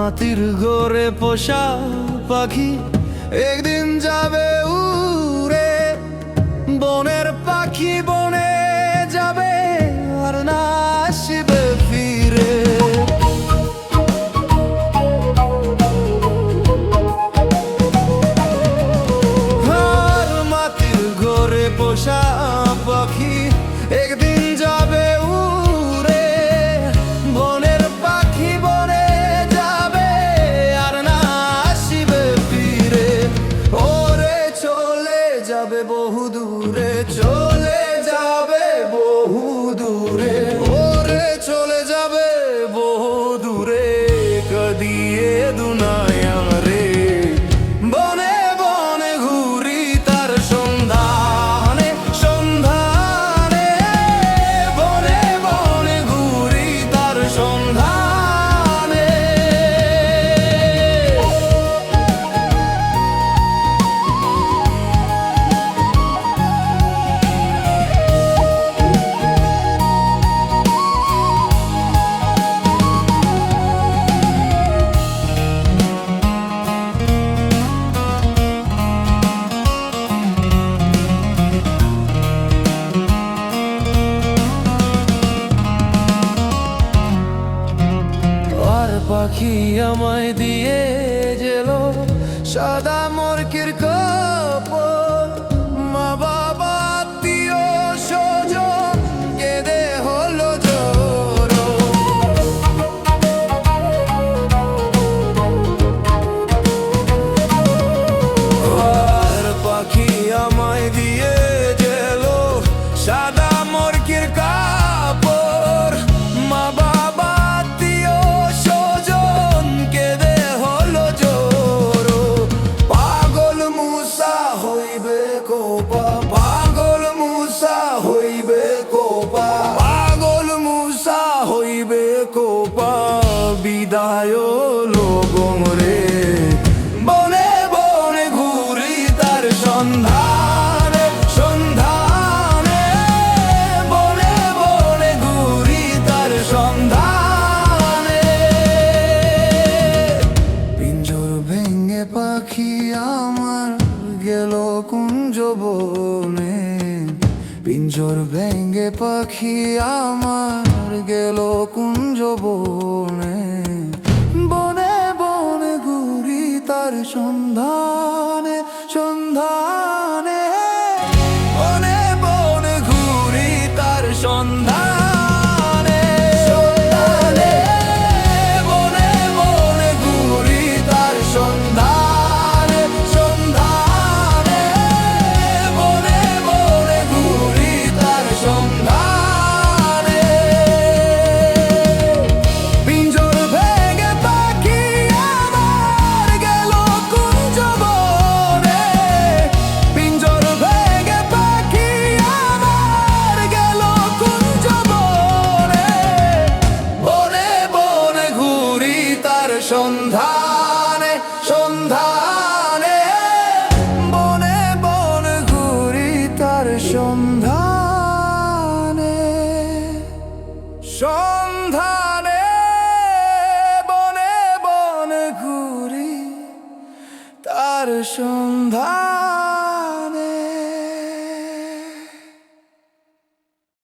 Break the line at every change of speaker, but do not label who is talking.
মাটির ঘরে পোষা পাখি একদিন যাবে উড়ে। বনের পাখি বনে যাবে আর না আসবে ফিরে। আর মাটির ঘরে পোষা পাখি একদিন যাবে উড়ে। বনের পাখি বনে যাবে আর না আসিবে ফিরে। ওরে চলে যাবে বহু দূরে, চলে যাবে বহু দূরে। ওরে চলে যাবে বহু দূরে, কদিয়ে দুনিয়া রে। বনে বনে ঘুরি তার সন্ধানে, সন্ধানে। বনে বনে ঘুরি তার সন্ধানে। আর পাখি আমায় দিয়ে গেল সাদা মুরগির কাপড়। মা বাবা আত্মীয় স্বজন কেঁদে হলো জড়ো। আর পাখি আমায় দিয়ে গেল সাদা মুরগির কাপড়। মা বাবা আত্মীয় স্বজন কেঁদে হলো জড়ো। পাগল মুসা হইবে কোপা, পাগল মুসা হইবে কোপা। পাগল মুসা হইবে কোপা, বিদায় লোগম রে। বনে বনে ঘুরি তার সন্ধানে, সন্ধানে। বনে বনে ঘুরি তার সন্ধানে। পিঞ্জর ভেঙে পাখি আমার গেল কুঞ্জ বনে। পিঞ্জর ভেঙে পাখি আমার গেল কুঞ্জ বনে। বনে বনে ঘুরি তার সন্ধানে, সন্ধানে। বনে বনে ঘুরি তার সন্ধানে, সন্ধানে। বনে বনে ঘুরি তার সন্ধানে, সন্ধানে। বনে বনে ঘুরি তার সন্ধানে। পিঞ্জর ভেঙে পাখি আমার গেল কুঞ্জ বনে। পিঞ্জর ভেঙে পাখি আমার গেল কুঞ্জ বনে। বনে বনে ঘুরি তার সন্ধানে, সন্ধানে। বনে বনে ঘুরি তার সন্ধানে, সন্ধানে। বনে বনে ঘুরি তার সন্ধানে।